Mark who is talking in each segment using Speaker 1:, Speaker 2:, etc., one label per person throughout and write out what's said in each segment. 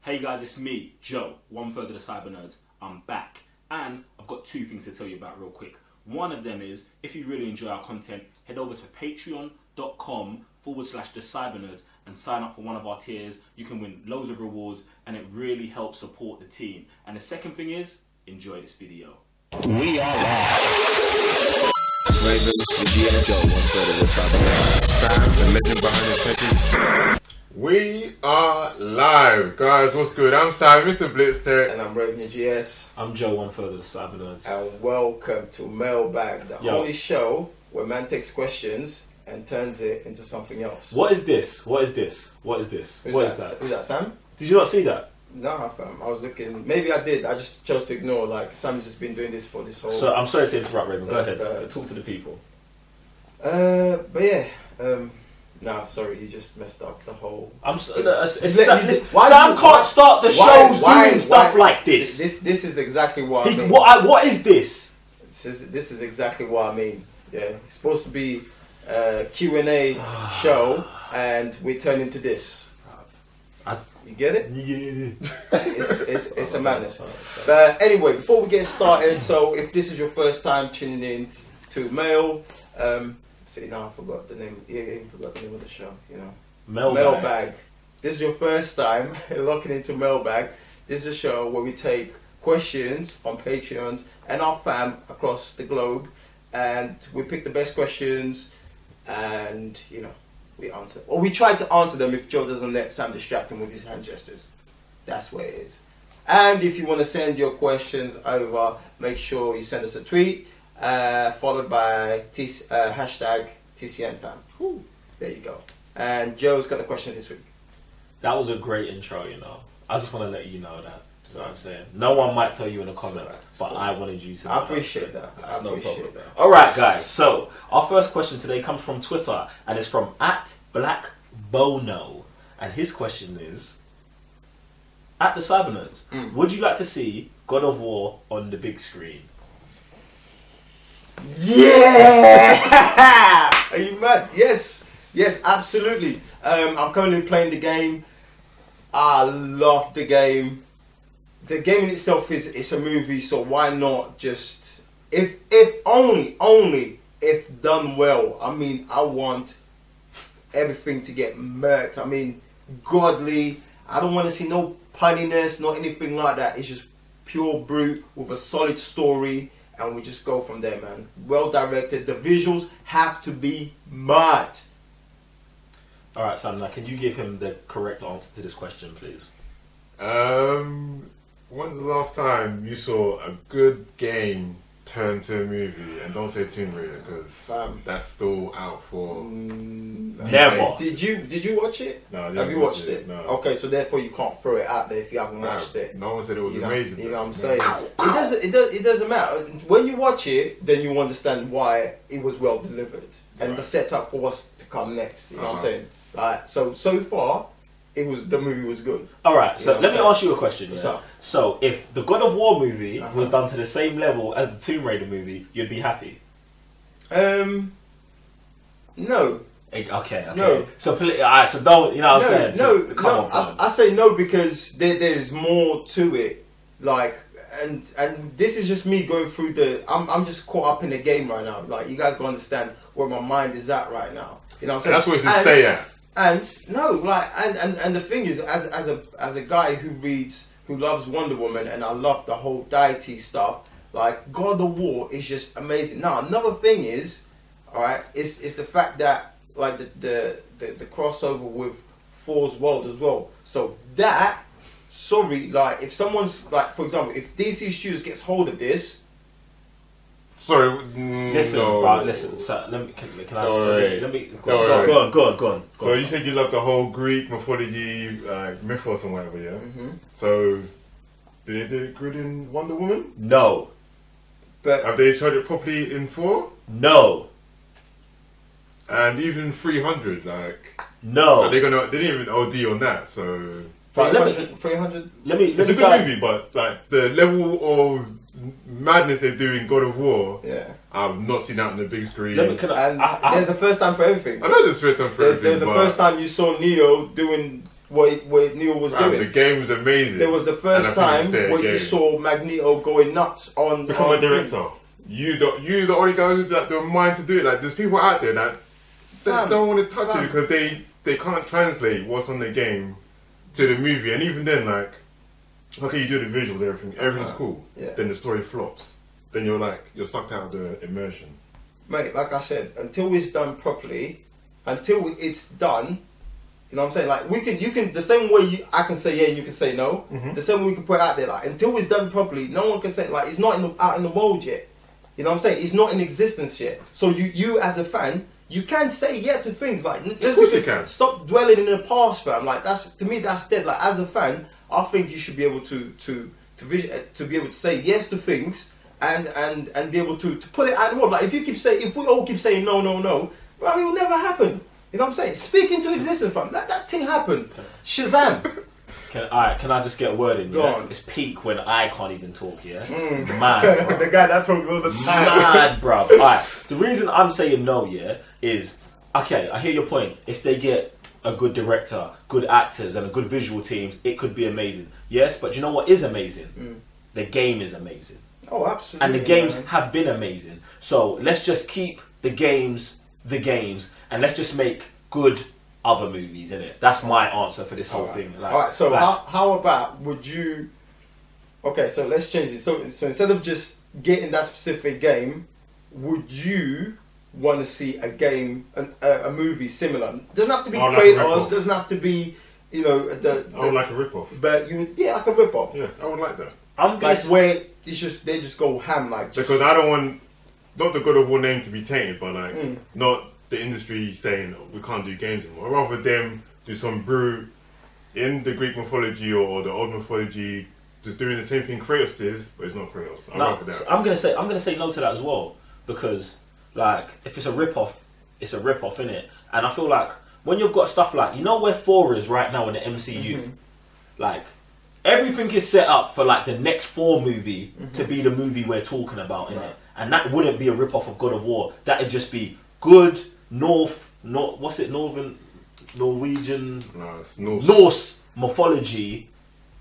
Speaker 1: Hey guys, it's me, Joe, one third of the Cyber Nerds. I'm back, and I've got two things to tell you about real quick. One of them is, if you really enjoy our content, head over to patreon.com/the Cyber Nerds and sign up for one of our tiers. You can win loads of rewards, and it really helps support the team. And the second thing is, enjoy this video.
Speaker 2: We are live. Raven, the GS, Joe, one third of the Cyber Nerds. Sam, the legend behind the techie.
Speaker 3: We are live, guys. What's good? I'm Sam, Mr. Blitztech.
Speaker 4: And I'm Raven, the GS.
Speaker 1: I'm Joe, one third of the Cyber Nerds.
Speaker 4: And welcome to Mailbag, the only show where man takes questions and turns it into something else.
Speaker 1: What is this? What is this? What is this?
Speaker 4: Who's
Speaker 1: What
Speaker 4: that?
Speaker 1: is that?
Speaker 4: Is that Sam?
Speaker 1: Did you not see that?
Speaker 4: No, fam. I was looking. Maybe I did. I just chose to ignore. Like, Sam's just been doing this for this whole.
Speaker 1: So I'm sorry to interrupt, Raven. Go ahead. Talk to the people.
Speaker 4: But yeah. Nah, sorry, you just messed up the whole.
Speaker 1: Sam
Speaker 4: Sam
Speaker 1: can't start the shows doing stuff like this.
Speaker 4: This is exactly what I mean.
Speaker 1: What is this?
Speaker 4: This is exactly what I mean. Yeah, it's supposed to be a Q&A show, and we turn into this. You get it?
Speaker 1: Yeah.
Speaker 4: It's a madness. But anyway, before we get started, so if this is your first time tuning in to Mail, see, now I forgot the name. Yeah, I forgot the name of the show. You know, Mailbag. This is your first time locking into Mailbag. This is a show where we take questions from Patreons and our fam across the globe, and we pick the best questions, and we answer, or we try to answer them if Joe doesn't let Sam distract him with his hand gestures. That's where it is. And if you want to send your questions over, make sure you send us a tweet, followed by hashtag TCN fam. There you go. And Joe's got the questions this week.
Speaker 1: That was a great intro, I just want to let you know that. So I'm saying, no one might tell you in the comments, but I wanted you to know.
Speaker 4: I appreciate that.
Speaker 1: That's no problem. Alright guys, so our first question today comes from Twitter, and it's from @BlackBono. And his question is, at the Cyber Nerds, would you like to see God of War on the big screen?
Speaker 4: Yeah! Are you mad? Yes, absolutely. I'm currently playing the game. I love the game. The game in itself it's a movie, so why not just if only if done well. I mean, I want everything to get murked. I mean, godly. I don't want to see no punniness, not anything like that. It's just pure brute with a solid story, and we just go from there, man. Well directed. The visuals have to be mad.
Speaker 1: All right, Sam. Now, can you give him the correct answer to this question, please?
Speaker 3: When's the last time you saw a good game turn to a movie? And don't say Tomb Raider, because that's still out for
Speaker 1: never.
Speaker 4: Did you watch it?
Speaker 3: No.
Speaker 4: Have you watched it?
Speaker 3: No.
Speaker 4: Okay, so therefore you can't throw it out there if you haven't watched it.
Speaker 3: No one said it was amazing.
Speaker 4: You know what I'm saying? It doesn't matter. When you watch it, then you understand why it was well delivered and the setup for what's to come next. You know what I'm saying? Like, so far, the movie was good.
Speaker 1: All right, so let me ask you a question.
Speaker 4: Yeah?
Speaker 1: So if the God of War movie was done to the same level as the Tomb Raider movie, you'd be happy?
Speaker 4: No.
Speaker 1: Okay.
Speaker 4: No.
Speaker 1: So alright, so don't, what I'm saying?
Speaker 4: No,
Speaker 1: Come on.
Speaker 4: I say no because there's more to it. Like, and this is just me going through I'm just caught up in the game right now. Like, you guys gotta understand where my mind is at right now. You know what I'm saying?
Speaker 3: That's where it should stay at.
Speaker 4: And no, like, and the thing is, as a guy who loves Wonder Woman, and I love the whole deity stuff, like, God of War is just amazing. Now, another thing is, alright, is the fact that, like, the crossover with Thor's world as well. So that, like, if someone's, like, for example, if DC Studios gets hold of this.
Speaker 3: Sorry,
Speaker 1: listen. So let me go on.
Speaker 3: So you said you love the whole Greek mythology, mythos and whatever, yeah? Mm-hmm. So did they do it good in Wonder Woman?
Speaker 1: No.
Speaker 3: But have they showed it properly in 4?
Speaker 1: No.
Speaker 3: And even 300, like,
Speaker 1: no.
Speaker 3: They didn't even OD on that, so
Speaker 4: 300.
Speaker 3: It's a good movie, but like the level of madness they do in God of War, I've not seen that on the big screen.
Speaker 4: There's a first time for everything.
Speaker 3: I know there's first time for everything.
Speaker 4: There's a first time you saw Neo doing what Neil was doing.
Speaker 3: The game was amazing.
Speaker 4: There was the first time where you saw Magneto going nuts on...
Speaker 3: Become a director. You the only guy who's like the mind to do it. Like there's people out there that don't want to touch it because they can't translate what's on the game to the movie, and even then, like, okay, you do the visuals, everything's cool.
Speaker 4: Yeah.
Speaker 3: Then the story flops. Then you're sucked out of the immersion.
Speaker 4: Mate, like I said, until it's done properly, until it's done, you know what I'm saying? Like you can the same way I can say yeah and you can say no. The same way we can put it out there. Like until it's done properly, no one can say like it's not out in the world yet. You know what I'm saying? It's not in existence yet. So you as a fan, you can say yeah to things like just
Speaker 3: course you can.
Speaker 4: Stop dwelling in the past, fam. Like to me that's dead. Like as a fan, I think you should be able to be able to say yes to things and be able to put it out in the world. Like if we all keep saying no, bro, it will never happen. You know what I'm saying? Speak into existence, fam. That thing happened. Shazam.
Speaker 1: Can I just get a word in?
Speaker 4: Go
Speaker 1: Yeah?
Speaker 4: on.
Speaker 1: It's peak when I can't even talk, yeah? Mad, bro.
Speaker 4: The guy that talks all the time.
Speaker 1: Mad, bro. Alright, the reason I'm saying no, yeah, is, okay, I hear your point. If they get a good director, good actors, and a good visual team, it could be amazing. Yes, but you know what is amazing? The game is amazing.
Speaker 4: Oh, absolutely.
Speaker 1: And the games have been amazing. So let's just keep the games, and let's just make good other movies, innit? That's my answer for this whole thing. Like,
Speaker 4: Alright, so how about would you... Okay, so let's change it. So instead of just getting that specific game, would you want to see a game, a movie similar? It doesn't have to be Kratos, doesn't have to be, you know...
Speaker 3: I would like a rip-off.
Speaker 4: But like a rip-off.
Speaker 3: Yeah, I would like that.
Speaker 4: Where it's just they just go ham like.
Speaker 3: Because I don't want not the God of War name to be tainted, but like not the industry saying we can't do games anymore. Rather them do some brew in the Greek mythology or the old mythology, just doing the same thing Kratos is, but it's not Kratos.
Speaker 1: I'm gonna say no to that as well, because like if it's a rip-off, it's a rip-off, innit? And I feel like when you've got stuff like, you know where 4 is right now in the MCU, like everything is set up for like the next 4 movie to be the movie we're talking about, innit? And that wouldn't be a rip-off of God of War. That'd just be good Norwegian,
Speaker 3: No, it's
Speaker 1: Norse mythology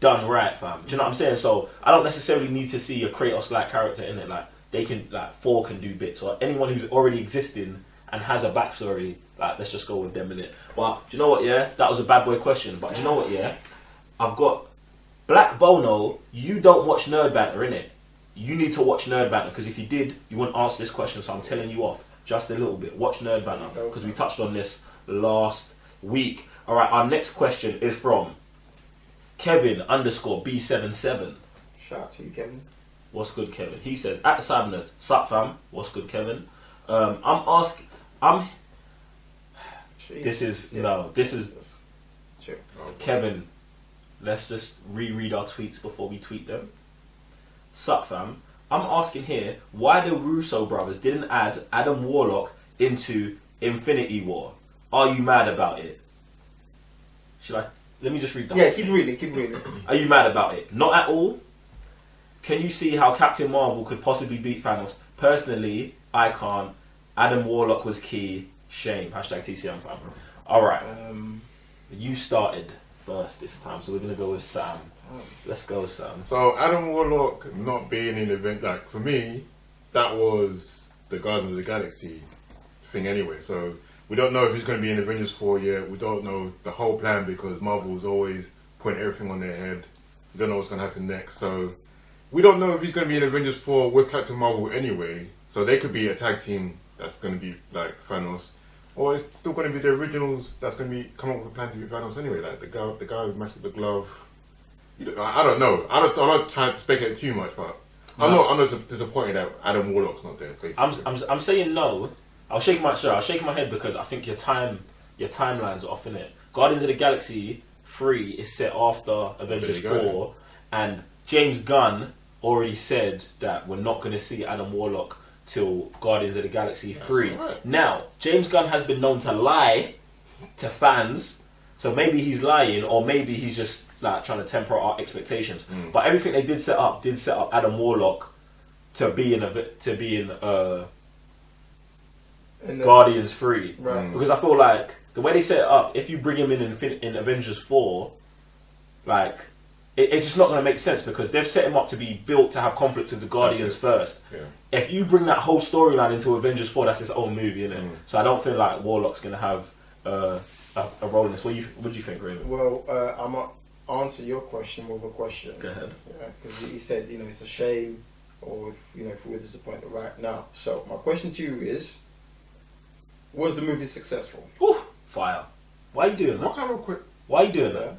Speaker 1: done right, fam. Do you know what I'm saying? So I don't necessarily need to see a Kratos-like character in it. Like they can, like 4 can do bits, or anyone who's already existing and has a backstory. Like let's just go with them in it. But do you know what? Yeah, that was a bad boy question. But do you know what? Yeah, I've got Black Bono. You don't watch Nerd Banter, innit? You need to watch Nerd Banter, because if you did, you wouldn't answer this question. So I'm telling you off just a little bit. Watch Nerd Banter, because we touched on this last week. All right, our next question is from Kevin_B77.
Speaker 4: Shout out to you, Kevin.
Speaker 1: What's good, Kevin? He says, at the Cybernet, sup fam? What's good, Kevin? This is
Speaker 4: Sure.
Speaker 1: Kevin. Let's just reread our tweets before we tweet them. Sup fam? I'm asking here why the Russo brothers didn't add Adam Warlock into Infinity War. Are you mad about it? Let me just read that.
Speaker 4: Yeah, keep reading.
Speaker 1: Are you mad about it? Not at all. Can you see how Captain Marvel could possibly beat Thanos? Personally, I can't. Adam Warlock was key. Shame. #TCN fam. Alright. You started first this time, so we're going to go with Sam. Let's go, Sam.
Speaker 3: So Adam Warlock not being in the event, like for me, that was the Guardians of the Galaxy thing anyway. So we don't know if he's going to be in Avengers 4 yet. We don't know the whole plan because Marvel is always putting everything on their head. We don't know what's going to happen next. So we don't know if he's going to be in Avengers 4 with Captain Marvel anyway. So they could be a tag team that's going to be like Thanos. Or it's still going to be the originals that's going to be come up with a plan to be Thanos anyway. Like the guy who matched the glove. I don't know. I'm not trying to speculate too much, but I'm not disappointed that Adam Warlock's not there. Basically.
Speaker 1: I'm saying no. I'll shake my head because I think your timeline's off, innit? Guardians of the Galaxy 3 is set after Avengers 4, and James Gunn already said that we're not going to see Adam Warlock till Guardians of the Galaxy 3.
Speaker 3: Right.
Speaker 1: Now, James Gunn has been known to lie to fans, so maybe he's lying, or maybe he's just like trying to temper our expectations. But everything they did set up Adam Warlock to be in Guardians 3,
Speaker 4: right?
Speaker 1: Because I feel like the way they set it up, if you bring him in Avengers 4, like, it's just not going to make sense because they've set him up to be built to have conflict with the Guardians first.
Speaker 3: Yeah.
Speaker 1: If you bring that whole storyline into Avengers 4, that's its own movie, isn't it? So I don't feel like Warlock's going to have a role in this. What do you think, Raven?
Speaker 4: Well, I'm going to answer your question with a question.
Speaker 1: Go ahead.
Speaker 4: Because he said, it's a shame, or if we're disappointed right now. So my question to you is, was the movie successful?
Speaker 1: Ooh, fire. Why are you doing that?
Speaker 3: What kind of quick?
Speaker 1: Why are you doing that?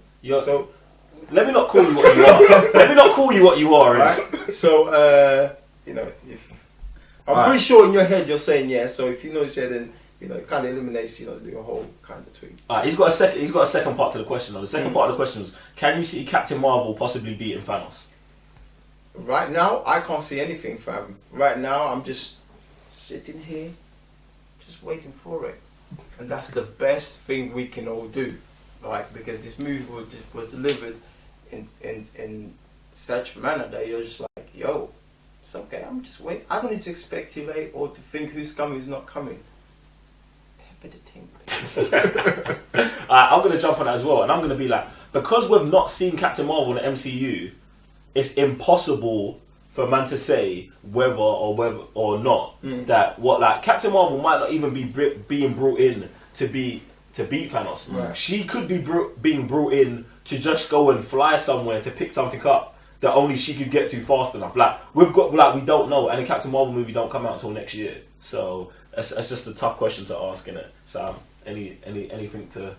Speaker 1: Let me not call you what you are. Let me not call you what you are.
Speaker 4: Right? So, if I'm pretty sure in your head you're saying yes. So if you know shit, then it kind of eliminates the whole kind of tweet.
Speaker 1: He's got a second part to the question. The second part of the question was: can you see Captain Marvel possibly beating Thanos?
Speaker 4: Right now, I can't see anything, fam. Right now, I'm just sitting here, just waiting for it, and that's the best thing we can all do. Because this movie was delivered in such manner that you're just like, yo, it's okay, I'm just waiting. I don't need to speculate or to think who's coming, who's not coming.
Speaker 1: I'm going to jump on that as well, and I'm going to be like, because we've not seen Captain Marvel in the MCU, it's impossible for man to say whether or not that Captain Marvel might not even be being brought in to beat Thanos.
Speaker 4: Right.
Speaker 1: She could be being brought in to just go and fly somewhere to pick something up that only she could get to fast enough. We don't know, and the Captain Marvel movie don't come out until next year. So it's just a tough question to ask, innit? So anything to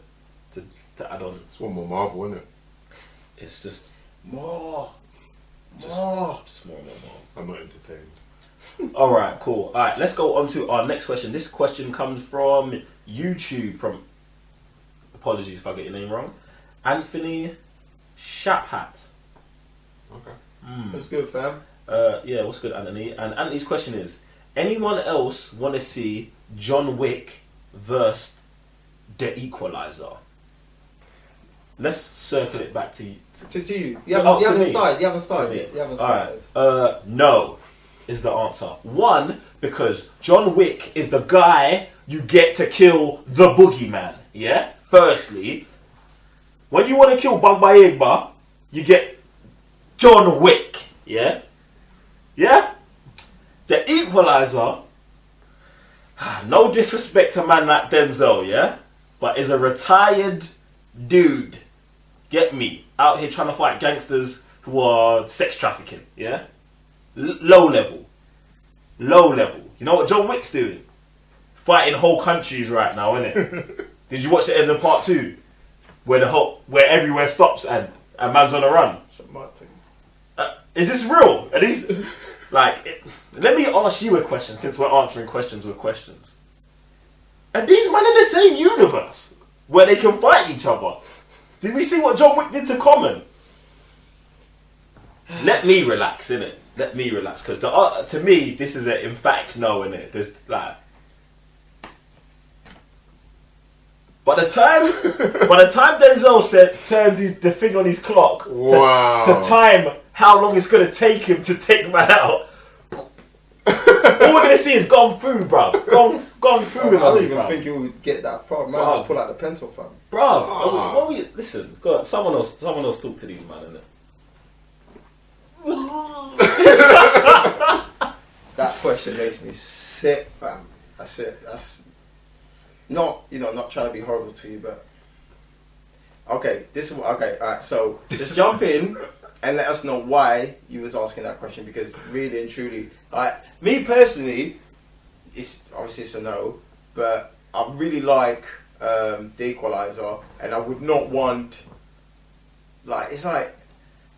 Speaker 1: add on?
Speaker 3: It's one more Marvel, isn't it?
Speaker 1: It's just more. Just more.
Speaker 3: I'm not entertained.
Speaker 1: All right, cool. All right, let's go on to our next question. This question comes from YouTube. Apologies if I get your name wrong. Anthony Shaphat.
Speaker 3: Okay.
Speaker 4: That's good, fam.
Speaker 1: Yeah, what's good, Anthony? And Anthony's question is: anyone else want to see John Wick versus The Equalizer? Let's circle it back to you.
Speaker 4: To you. You haven't started yet.
Speaker 1: Alright. No, is the answer. One, because John Wick is the guy you get to kill the boogeyman. Yeah? Firstly, when you want to kill Bugba Yegba, you get John Wick. Yeah? Yeah? The Equalizer, no disrespect to man like Denzel, yeah? But is a retired dude. Get me? Out here trying to fight gangsters who are sex trafficking, yeah? Low level. You know what John Wick's doing? Fighting whole countries right now, innit? Did you watch the end of part 2? Where everywhere stops and man's on the run? Is this real? Are these... let me ask you a question since we're answering questions with questions. Are these men in the same universe where they can fight each other? Did we see what John Wick did to Common? Let me relax, innit? Let me relax, because to me this is an emphatic no, innit? There's by the time Denzel turns the thing on his clock to time how long it's gonna take him to take man out. All we're gonna see is gone through, bruv. Gone through.
Speaker 4: I don't even think you would get that far. Man, just pull out the pencil, fam.
Speaker 1: Bruv, listen. Go on, someone else talk to these man, innit?
Speaker 4: That question makes me sick, fam. That's it. That's not trying to be horrible to you, but okay. Alright. So just jump in and let us know why you was asking that question, because really and truly, me personally, it's a no, but I really like The Equalizer, and I would not want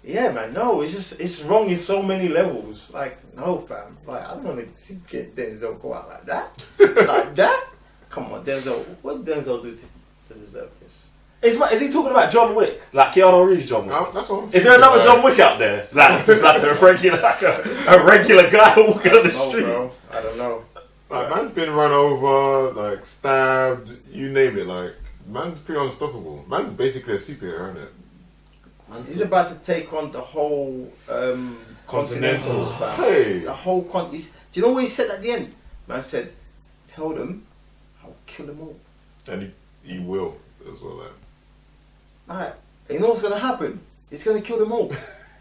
Speaker 4: yeah, man, no, it's wrong in so many levels. No, fam, I don't want to see Denzel go out like that, like that. Come on, Denzel, what did Denzel do to deserve this?
Speaker 1: Is he talking about John Wick? Like Keanu Reeves John Wick?
Speaker 3: No, that's what I'm
Speaker 1: Is there another John Wick out there? Just like a regular guy walking on the street?
Speaker 4: Bro, I don't know.
Speaker 3: Man's been run over, stabbed, you name it. Man's pretty unstoppable. Man's basically a superhero, isn't it?
Speaker 4: He's about to take on the whole continental, fam.
Speaker 3: Hey.
Speaker 4: The whole do you know what he said at the end? Man said, "Tell them I'll kill them all."
Speaker 3: And he will as well. Like.
Speaker 4: Alright, you know what's gonna happen? He's gonna kill them all.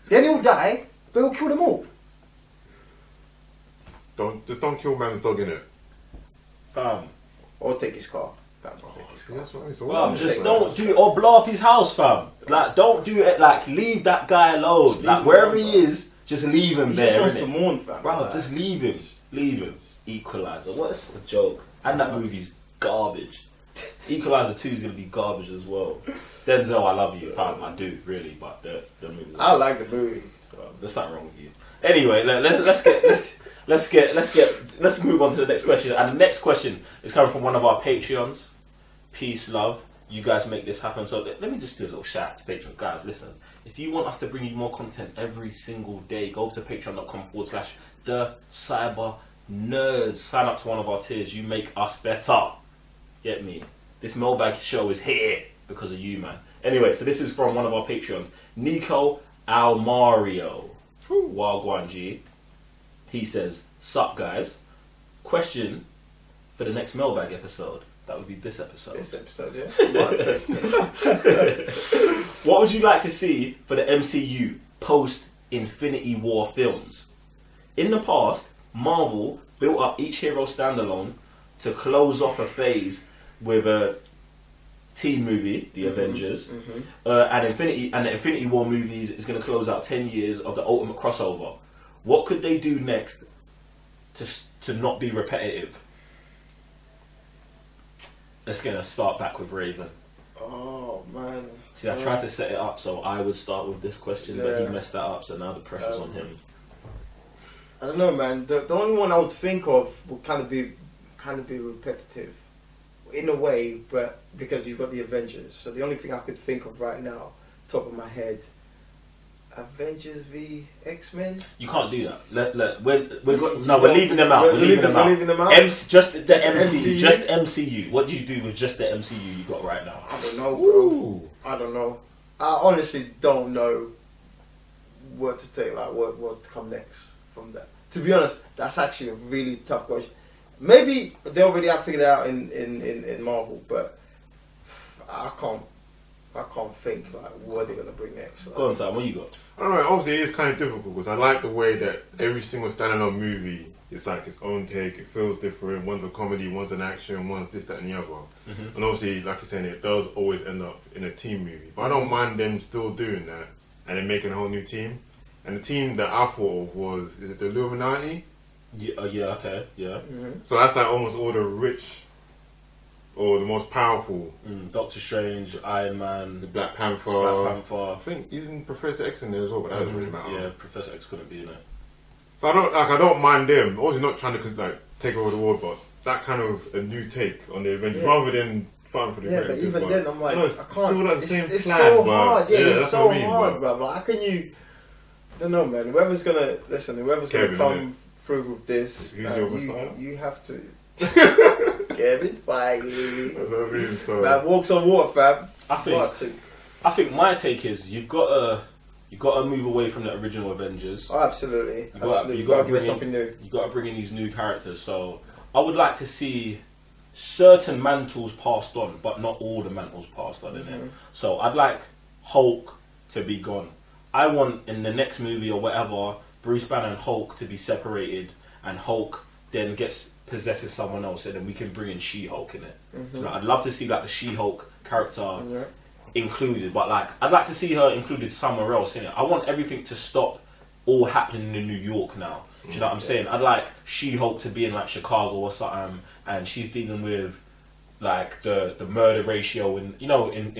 Speaker 4: Then he'll die, but he'll kill them all.
Speaker 3: Don't kill man's dog in it.
Speaker 1: Fam.
Speaker 4: Or take his car. Fam, or take his car.
Speaker 3: That's what I mean. So
Speaker 1: Fam,
Speaker 3: what's
Speaker 1: just
Speaker 3: the
Speaker 1: don't do it or blow up his house, fam. Like, don't do it. Like, leave that guy alone.
Speaker 4: Leave
Speaker 1: Like,
Speaker 4: him
Speaker 1: wherever
Speaker 4: alone,
Speaker 1: he is, just leave him
Speaker 4: He
Speaker 1: there.
Speaker 4: just wants
Speaker 1: innit?
Speaker 4: to mourn, fam.
Speaker 1: Bro,
Speaker 4: Like,
Speaker 1: just leave him. Leave him. Equalizer. What's a joke? And that movie's garbage. Equalizer 2 is going to be garbage as well. Denzel, I love you, fam. I do, really. But the movie's
Speaker 4: I like the movie.
Speaker 1: so there's something wrong with you. Anyway, let's move on to the next question. And the next question is coming from one of our Patreons. Peace, love. You guys make this happen. So let me just do a little shout out to Patreon. Guys, listen. If you want us to bring you more content every single day, go to patreon.com/the-cyber-nerds. Sign up to one of our tiers. You make us better. Get me? This mailbag show is here because of you, man. Anyway, so this is from one of our Patreons. Nico Almario. Wagwan G. He says, "Sup guys? Question for the next mailbag episode." That would be this episode.
Speaker 4: This episode, yeah.
Speaker 1: What would you like to see for the MCU post Infinity War films? In the past, Marvel built up each hero standalone to close off a phase with a team movie, the Avengers, and the Infinity War movies is going to close out 10 years of the ultimate crossover. What could they do next to not be repetitive? Let's start back with Raven.
Speaker 4: Oh, man.
Speaker 1: See, I tried to set it up so I would start with this question, but he messed that up, so now the pressure's on him.
Speaker 4: I don't know, man. The only one I would think of would kind of be repetitive, in a way, but because you've got the Avengers. So the only thing I could think of right now, top of my head, Avengers v X-Men.
Speaker 1: You can't do that. We're leaving them out. We're leaving them out. Just the MCU. Just MCU. What do you do with just the MCU you got right now?
Speaker 4: I don't know, bro. I don't know. I honestly don't know what to take. Like what to come next from that. To be honest, that's actually a really tough question. Maybe they already have figured it out in Marvel, but I can't think like what they're gonna bring next. Like,
Speaker 1: Go on, Sam. What you got?
Speaker 3: I don't know. Obviously, it is kind of difficult because I like the way that every single standalone movie is like its own take. It feels different. One's a comedy, one's an action, one's this, that, and the other. And obviously, like you're saying, it does always end up in a team movie. But I don't mind them still doing that and then making a whole new team. And the team that I thought of was, is it the Illuminati?
Speaker 1: Yeah. Okay. Yeah.
Speaker 3: So that's like almost all the rich or the most powerful.
Speaker 1: Doctor Strange, Iron Man,
Speaker 3: The Black Panther. I think he's in Professor X in there as well, but that doesn't really matter.
Speaker 1: Yeah, Professor X couldn't be in it.
Speaker 3: So I don't mind them. Obviously not trying to like take over the world, but that kind of a new take on the Avengers rather than fighting for the
Speaker 4: but even then I'm like, I can't.
Speaker 3: Still like the same
Speaker 4: it's
Speaker 3: plan,
Speaker 4: so
Speaker 3: but
Speaker 4: hard. Yeah, it's
Speaker 3: that's
Speaker 4: so
Speaker 3: what I mean,
Speaker 4: hard, bro. Like, how can you? I don't know, man. Whoever's gonna
Speaker 3: Kevin,
Speaker 4: come through with this,
Speaker 3: Who's your Messiah?
Speaker 4: you have to. Kevin Feige.
Speaker 3: That's what I mean. So
Speaker 4: Man walks on water, fam.
Speaker 1: I think my take is you've got to move away from the original Avengers.
Speaker 4: Oh, absolutely.
Speaker 1: You got to
Speaker 4: give us something new.
Speaker 1: You got to bring in these new characters. So I would like to see certain mantles passed on, but not all the mantles passed on in it. So I'd like Hulk to be gone. I want in the next movie or whatever, Bruce Banner and Hulk to be separated, and Hulk then possesses someone else, and then we can bring in She-Hulk in it. So I'd love to see like the She-Hulk character included, but like I'd like to see her included somewhere else in it. I want everything to stop all happening in New York now. Do you know what I'm saying? I'd like She-Hulk to be in like Chicago or something, and she's dealing with like the murder ratio in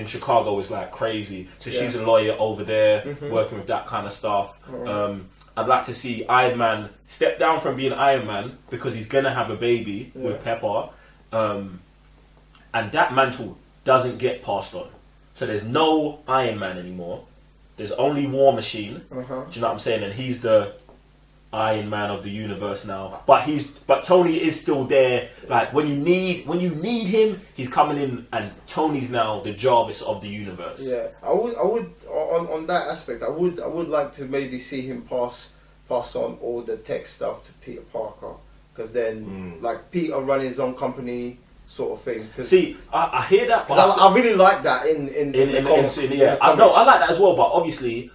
Speaker 1: Chicago is like crazy. So she's a lawyer over there working with that kind of stuff. I'd like to see Iron Man step down from being Iron Man because he's gonna have a baby with Pepper, and that mantle doesn't get passed on. So there's no Iron Man anymore. There's only War Machine. Do you know what I'm saying? And he's the Iron Man of the universe now. But Tony is still there. Like when you need him, he's coming in, and Tony's now the Jarvis of the universe.
Speaker 4: Yeah, I would on that aspect. I would like to maybe see him pass on all the tech stuff to Peter Parker, because then like Peter running his own company, sort of thing.
Speaker 1: See, I hear that, but
Speaker 4: I really like that in the comics.
Speaker 1: yeah, I like that as well. But obviously,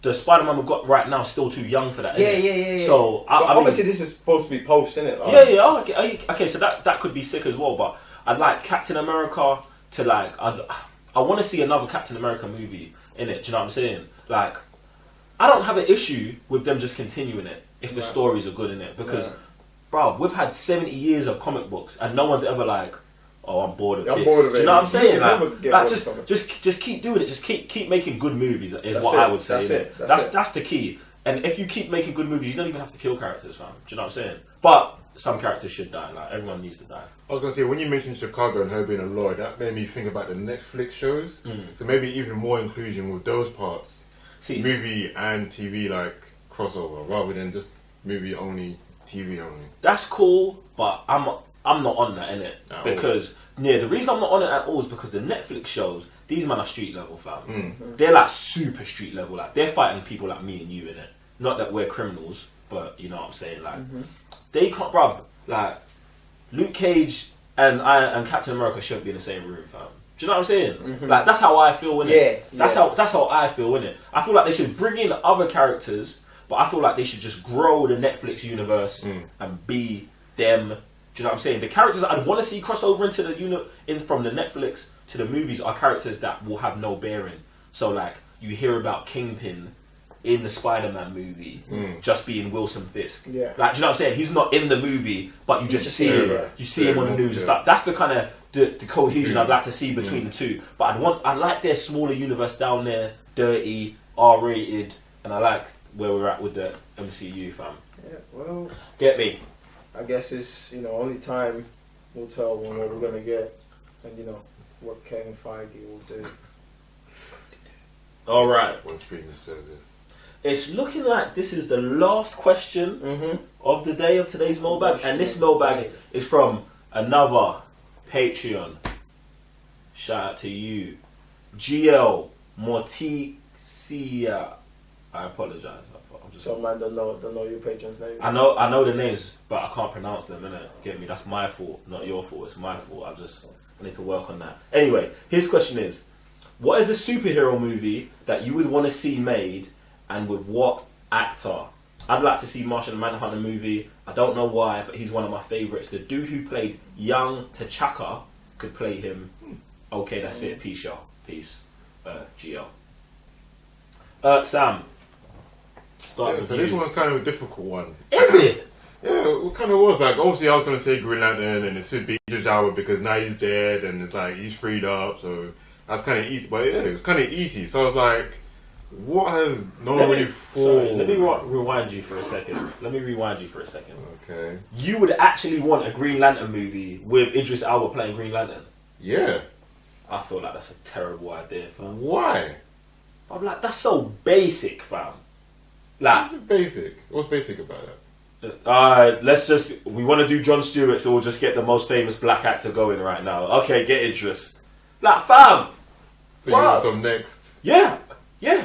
Speaker 1: the Spider-Man we've got right now is still too young for that.
Speaker 4: Yeah.
Speaker 1: So I
Speaker 4: obviously,
Speaker 1: mean,
Speaker 4: this is supposed to be post, isn't it? Like,
Speaker 1: okay. So that could be sick as well. But I'd like Captain America to like. I want to see another Captain America movie in it. Do you know what I'm saying? Like, I don't have an issue with them just continuing it if the stories are good in it because. Bro, we've had 70 years of comic books and no one's ever like, oh, I'm bored of this. Do you know what I'm saying? Like just keep doing it. Just keep making good movies is what I would say. That's the key. And if you keep making good movies, you don't even have to kill characters, fam. Do you know what I'm saying? But some characters should die. Like, everyone needs to die.
Speaker 3: I was going to say, when you mentioned Chicago and her being a lawyer, that made me think about the Netflix shows. So maybe even more inclusion with those parts. See, movie and TV, like, crossover, rather than just movie only, TV only.
Speaker 1: That's cool, but I'm not on that, innit? Because, the reason I'm not on it at all is because the Netflix shows, these men are street level, fam. They're like super street level. Like, they're fighting people like me and you, innit? Not that we're criminals, but you know what I'm saying? Like, they can't, bruv, like, Luke Cage and Captain America shouldn't be in the same room, fam. Do you know what I'm saying? Like, that's how I feel, innit? That's how I feel, innit? I feel like they should bring in other characters, but I feel like they should just grow the Netflix universe and be them. Do you know what I'm saying? The characters I'd want to see crossover into the from the Netflix to the movies are characters that will have no bearing. So like you hear about Kingpin in the Spider-Man movie just being Wilson Fisk.
Speaker 4: Yeah.
Speaker 1: Like, do you know what I'm saying? He's not in the movie, but you just see him. You see him on the news and stuff. That's the kind of the cohesion I'd like to see between the two. But I like their smaller universe down there, dirty, R-rated, and I like where we're at with the MCU, fam.
Speaker 4: Yeah, well,
Speaker 1: get me.
Speaker 4: I guess it's only time will tell what we're gonna get, and what Kevin Feige will do.
Speaker 1: All right.
Speaker 3: One streaming service.
Speaker 1: It's looking like this is the last question of the day of today's mailbag, and this mailbag is from another Patreon. Shout out to you, GL Morticia. I apologise.
Speaker 4: Some man don't know your patron's name.
Speaker 1: I know the names, but I can't pronounce them, innit? Get me? That's my fault, not your fault. It's my fault. I need to work on that. Anyway, his question is, what is a superhero movie that you would want to see made, and with what actor? I'd like to see Martian Manhunter movie. I don't know why, but he's one of my favourites. The dude who played young T'Chaka could play him. Okay, that's it. Peace, y'all. Peace. GL. Sam.
Speaker 3: So this one's kind of a difficult one.
Speaker 1: Is it?
Speaker 3: Yeah, it kind of was. Like, obviously I was going to say Green Lantern, and it should be Idris Elba because now he's dead, and it's like he's freed up, so that's kind of easy. But yeah, it was kind of easy. So I was like, what has really fallen?
Speaker 1: Let me rewind you for a second.
Speaker 3: Okay.
Speaker 1: You would actually want a Green Lantern movie with Idris Elba playing Green Lantern?
Speaker 3: Yeah.
Speaker 1: I feel like that's a terrible idea, fam.
Speaker 3: Why?
Speaker 1: I'm like, that's so basic, fam. Like,
Speaker 3: what's basic? What's basic about
Speaker 1: that? We want to do Jon Stewart, so we'll just get the most famous black actor going right now. Okay, get Idris. Like, fam.
Speaker 3: So you want some next?
Speaker 1: Yeah,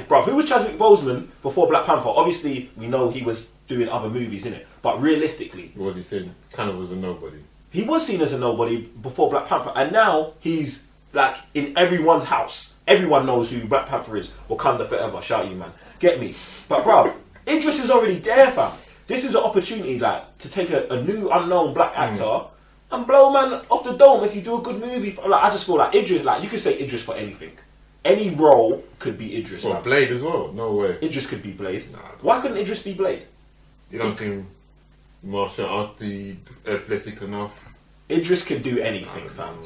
Speaker 1: bro. Who was Chadwick Boseman before Black Panther? Obviously, we know he was doing other movies, innit? But realistically,
Speaker 3: what was he seen? Kind of was a nobody.
Speaker 1: He was seen as a nobody before Black Panther, and now he's like in everyone's house. Everyone knows who Black Panther is. Wakanda forever. Shout you, man. Get me? But bro, Idris is already there, fam. This is an opportunity, like, to take a new unknown black actor and blow man off the dome if you do a good movie. Like, I just feel like Idris, like, you could say Idris for anything. Any role could be Idris.
Speaker 3: Well, Blade as well? No way.
Speaker 1: Idris could be Blade.
Speaker 3: Nah,
Speaker 1: why couldn't Idris be Blade?
Speaker 3: You don't seem martial arty, athletic enough.
Speaker 1: Idris could do anything, fam.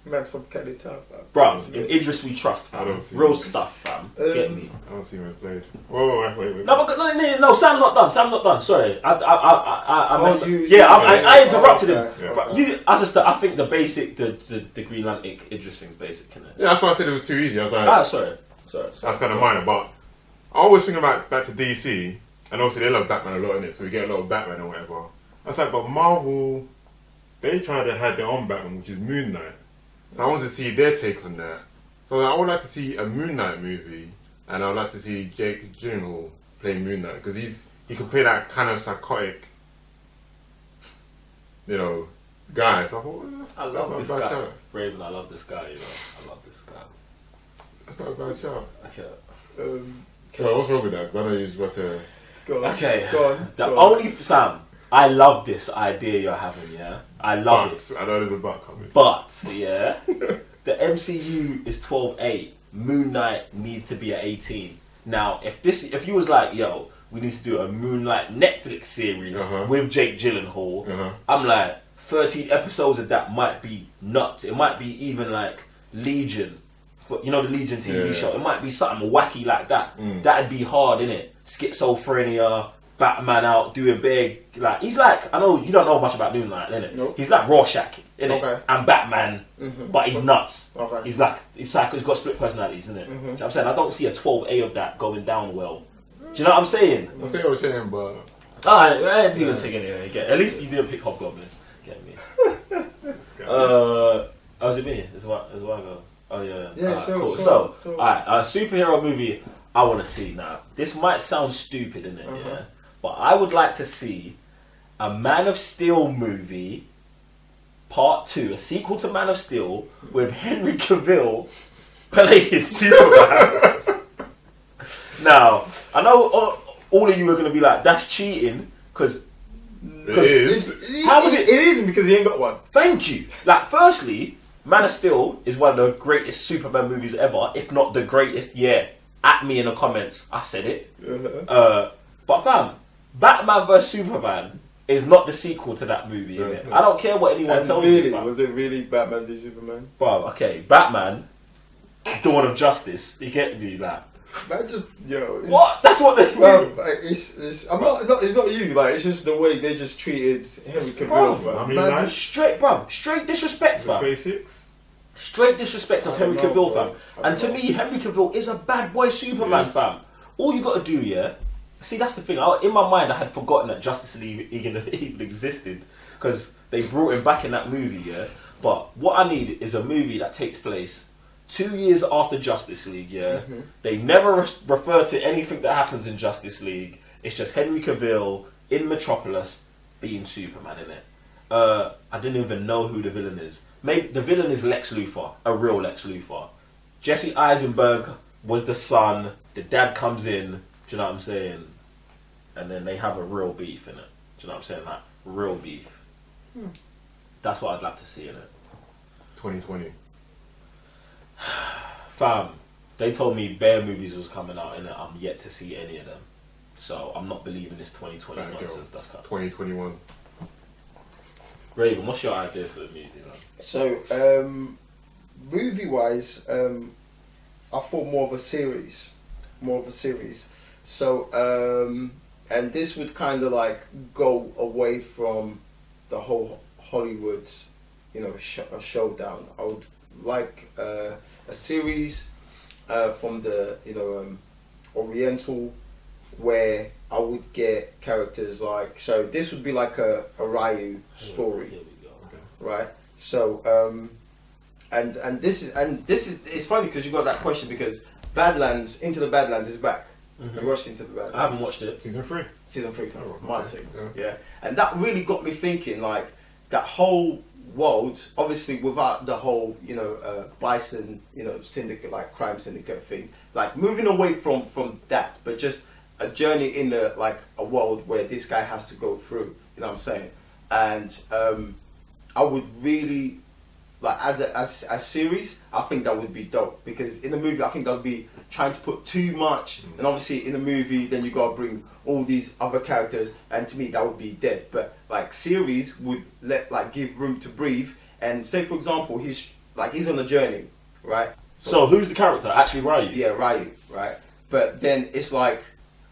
Speaker 4: Man's from Kelly Town, fam.
Speaker 1: Bro, in Idris we trust, fam.
Speaker 3: I don't see
Speaker 1: real
Speaker 3: him.
Speaker 1: stuff, fam. Get me?
Speaker 3: I don't see him as Blade. Whoa, wait.
Speaker 1: No, Sam's not done. Sorry, I messed up.
Speaker 4: Yeah,
Speaker 1: I interrupted him.
Speaker 3: Yeah.
Speaker 1: I think the basic, the Green Lantern Idris thing's basic, innit?
Speaker 3: Yeah, that's why I said it was too easy. I was like,
Speaker 1: sorry.
Speaker 3: That's kind of minor, but I always think about back to DC, and obviously they love Batman a lot in it, so we get a lot of Batman or whatever. I was like, but Marvel, they tried to have their own Batman, which is Moon Knight. So I want to see their take on that. So I would like to see a Moon Knight movie, and I would like to see Jake Gyllenhaal play Moon Knight because he can play that kind of psychotic, guys. I thought
Speaker 1: I
Speaker 3: that's
Speaker 1: love
Speaker 3: not
Speaker 1: this
Speaker 3: a bad
Speaker 1: guy.
Speaker 3: shout.
Speaker 1: Raven, I love this guy, you know. I love this guy.
Speaker 3: That's not a bad shout.
Speaker 1: Okay.
Speaker 3: So what's wrong with that? Because I know you're about to.
Speaker 4: Go on.
Speaker 1: Okay.
Speaker 4: Go on.
Speaker 1: The
Speaker 4: go on.
Speaker 1: only Sam, I love this idea you're having, yeah? I love
Speaker 3: But,
Speaker 1: it.
Speaker 3: I know there's a but coming.
Speaker 1: But, yeah, the MCU is 12-8. Moon Knight needs to be at 18. Now, if you was like, yo, we need to do a Moon Knight Netflix series with Jake Gyllenhaal, I'm like, 13 episodes of that might be nuts. It might be even like Legion. You know the Legion TV show? It might be something wacky like that. That'd be hard, innit? Schizophrenia, Batman out doing big. Like, he's like, I know you don't know much about Moon Knight, innit?
Speaker 4: Nope.
Speaker 1: He's like Rorschach, innit?
Speaker 4: Okay.
Speaker 1: And Batman, but he's nuts.
Speaker 4: Okay.
Speaker 1: He's got split personalities, innit? Do you know what I'm saying? I don't see a 12A of that going down well. Do you know what I'm saying?
Speaker 3: I see what you're saying, but.
Speaker 1: Alright, I didn't even take anything. At least you didn't pick Hobgoblin. Get me. Was it me? Is why I go? Oh yeah.
Speaker 4: Yeah,
Speaker 1: Alright,
Speaker 4: sure,
Speaker 1: cool.
Speaker 4: sure,
Speaker 1: So,
Speaker 4: sure.
Speaker 1: alright, a superhero movie I want to see now. This might sound stupid, innit? Yeah. But I would like to see a Man of Steel movie, Part 2, a sequel to Man of Steel with Henry Cavill playing Superman. Now, I know all of you are going to be like, that's cheating, because
Speaker 3: It is.
Speaker 1: How was it?
Speaker 4: It isn't because he ain't got one.
Speaker 1: Thank you. Like, firstly, Man of Steel is one of the greatest Superman movies ever, if not the greatest. Yeah, at me in the comments, I said it. But fam, Batman vs Superman is not the sequel to that movie.
Speaker 3: No,
Speaker 1: innit?
Speaker 3: it's not.
Speaker 1: I don't care what anyone tells
Speaker 4: really,
Speaker 1: me. Fam.
Speaker 4: was it really Batman v Superman?
Speaker 1: Bro, okay, Batman, Dawn of Justice. You get me, like
Speaker 4: Man, just
Speaker 1: what? That's what they.
Speaker 4: Well, like, it's not you. Like, it's just the way they just treated Henry Cavill.
Speaker 1: Bro,
Speaker 3: I mean,
Speaker 1: man,
Speaker 3: like-
Speaker 1: just straight disrespect, fam.
Speaker 3: Phase 6?
Speaker 1: Straight disrespect of
Speaker 4: I
Speaker 1: Henry
Speaker 4: don't know,
Speaker 1: Cavill,
Speaker 4: bro.
Speaker 1: fam. And to me, Henry Cavill is a bad boy Superman,
Speaker 3: Yes.
Speaker 1: fam. All you got to do, yeah. See, that's the thing. In my mind, I had forgotten that Justice League even existed because they brought him back in that movie, yeah. But what I need is a movie that takes place 2 years after Justice League, yeah. They never refer to anything that happens in Justice League. It's just Henry Cavill in Metropolis being Superman in it. I didn't even know who the villain is. Maybe the villain is Lex Luthor, a real Lex Luthor. Jesse Eisenberg was the son. The dad comes in. Do you know what I'm saying? And then they have a real beef in it. Do you know what I'm saying? Like real beef. That's what I'd like to see in it.
Speaker 3: 2020.
Speaker 1: Fam, they told me Bear movies was coming out in it. I'm yet to see any of them. So I'm not believing this 2020
Speaker 3: There we go.
Speaker 1: nonsense that's coming.
Speaker 3: 2021.
Speaker 1: Raven, what's your idea for the movie, man?
Speaker 4: So, movie-wise, I thought more of a series. So, and this would kind of like go away from the whole Hollywood, a showdown. I would like a series from the Oriental, where I would get characters like, so this would be like a Ryu story,
Speaker 1: Here we go.
Speaker 4: right? So and this is it's funny because you got that question because Badlands, Into the Badlands is back. I watched Into the Badlands.
Speaker 1: I haven't watched it.
Speaker 3: Season 3.
Speaker 4: Season 3 from
Speaker 3: Oh, okay.
Speaker 4: Martin.
Speaker 3: Yeah.
Speaker 4: Yeah, and that really got me thinking. Like that whole world, obviously without the whole Bison syndicate, like crime syndicate thing, like moving away from that, but just a journey in a world where this guy has to go through. You know what I'm saying? And I would really like as a series. I think that would be dope because in the movie, I think that would be trying to put too much, and obviously in the movie, then you gotta bring all these other characters, and to me that would be dead. But like series would give room to breathe, and say for example, he's on a journey, right?
Speaker 1: So who's the character? Actually, Ryu.
Speaker 4: Yeah, Ryu, right? But then it's like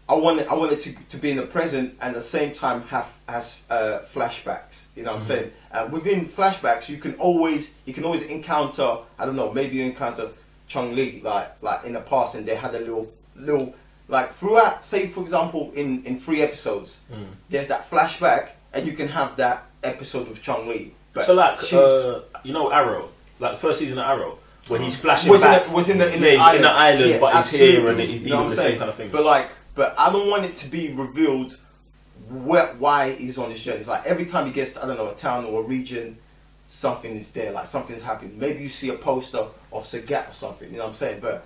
Speaker 4: I want it to be in the present and at the same time has flashbacks. You know what I'm saying? Within flashbacks, you can always encounter, I don't know, maybe you encounter Chong-Li like in the past, and they had a little like throughout. Say for example, in 3 episodes, there's that flashback, and you can have that episode with Chong-Li. But
Speaker 1: So like,
Speaker 4: she's-
Speaker 1: Arrow, like the first season of Arrow, where he's flashing
Speaker 4: was
Speaker 1: back.
Speaker 4: in the
Speaker 1: he's in the island,
Speaker 4: Yeah,
Speaker 1: but he's here and
Speaker 4: absolutely.
Speaker 1: he's
Speaker 4: You know
Speaker 1: dealing
Speaker 4: what
Speaker 1: with the
Speaker 4: I'm
Speaker 1: same
Speaker 4: saying?
Speaker 1: kind of things.
Speaker 4: But I don't want it to be revealed why he's on his journey. It's like every time he gets to, I don't know, a town or a region, something is there, like something's happening. Maybe you see a poster of Sagat or something, you know what I'm saying? But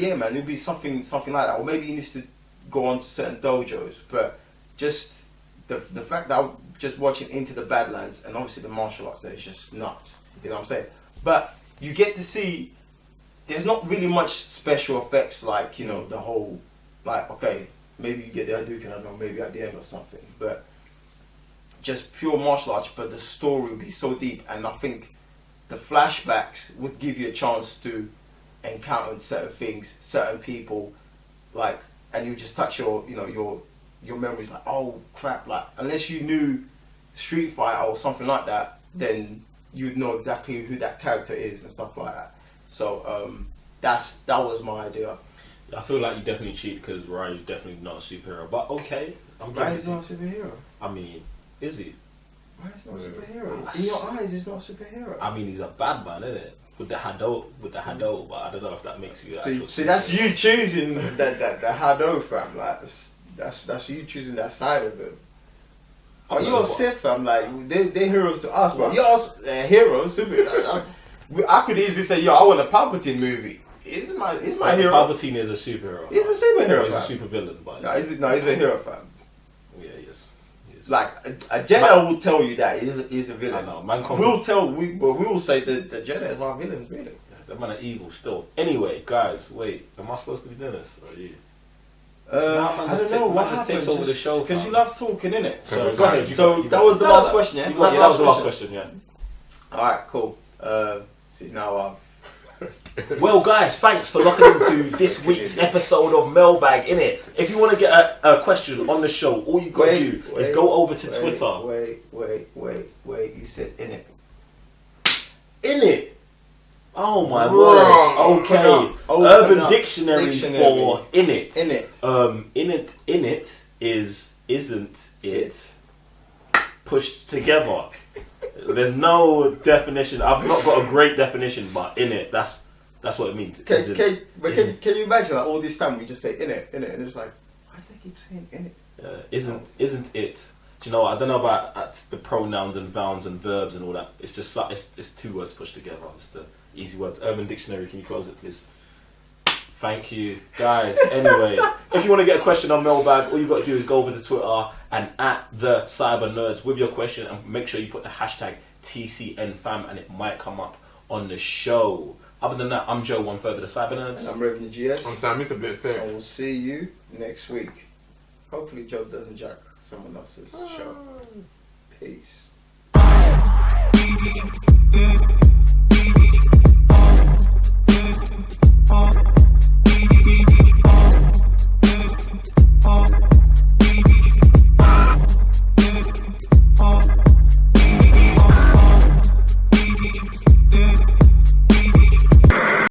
Speaker 4: yeah, man, it'll be something like that. Or maybe he needs to go on to certain dojos. But just the fact that I'm just watching Into the Badlands, and obviously the martial arts there is just nuts. You know what I'm saying? But you get to see, there's not really much special effects, like, you know, the whole, like, okay, maybe you get the Hadouken, I don't know, maybe at the end or something. But just pure martial arts, but the story would be so deep, and I think the flashbacks would give you a chance to encounter certain things, certain people, like, and you just touch your, you know, your memories, like, oh crap, like, unless you knew Street Fighter or something like that, then you'd know exactly who that character is and stuff like that. So that was my idea.
Speaker 1: I feel like you definitely cheat because Ryu's definitely not a superhero, but okay.
Speaker 4: Ryu's not a superhero.
Speaker 1: I mean, is he?
Speaker 4: Ryu's not a superhero. In your eyes, he's not a superhero.
Speaker 1: I mean, he's a bad man, isn't it? With the Hado, but I don't know if that makes you.
Speaker 4: See, that's you choosing the Hado, fam. Like, that's you choosing that side of it. Oh, you're a Sith, fam. Like, they're heroes to us, but you're heroes, super. I could easily say, yo, I want a Palpatine movie. He's my hero.
Speaker 1: Palpatine is a superhero.
Speaker 4: He's a superhero.
Speaker 1: He's a super villain, but
Speaker 4: he's a hero, fam.
Speaker 1: Yeah, he is.
Speaker 4: Like a Jedi will tell you that he's a villain.
Speaker 1: I know,
Speaker 4: we will say that the Jedi is our villains, really.
Speaker 1: Yeah, that man are evil still. Anyway, guys, wait, am I supposed to be doing this? Or are you?
Speaker 4: I don't know what
Speaker 1: just takes over the show
Speaker 4: because you love talking, innit?
Speaker 1: So go ahead.
Speaker 4: So that was the last question, yeah.
Speaker 1: That was the last question, yeah.
Speaker 4: All right, cool. See now.
Speaker 1: Well, guys, thanks for locking into this week's episode of Mailbag, innit? If you want to get a question on the show, all you got to do is go over to Twitter.
Speaker 4: Wait. You said innit.
Speaker 1: Innit? Oh my word. Okay. Urban Dictionary for innit.
Speaker 4: Innit.
Speaker 1: Innit is isn't it pushed together. There's no definition. I've not got a great definition, but innit, that's what it means.
Speaker 4: Can you imagine that all this time we just say innit, and it's like, why do they keep saying innit?
Speaker 1: Isn't it? Do you know what? I don't know about the pronouns and nouns and verbs and all that. It's just it's two words pushed together. It's the easy words. Urban Dictionary, can you close it, please? Thank you, guys. Anyway, if you want to get a question on Mailbag, all you got to do is go over to Twitter and at the Cyber Nerds with your question, and make sure you put the hashtag TCNFam, and it might come up on the show. Other than that, I'm Joe, 1/3 of the Cyber Nerds.
Speaker 4: And I'm Reverend GS.
Speaker 3: I'm Sam, Mr. Blitztech.
Speaker 4: And we'll see you next week. Hopefully Joe doesn't jack someone else's show. Peace.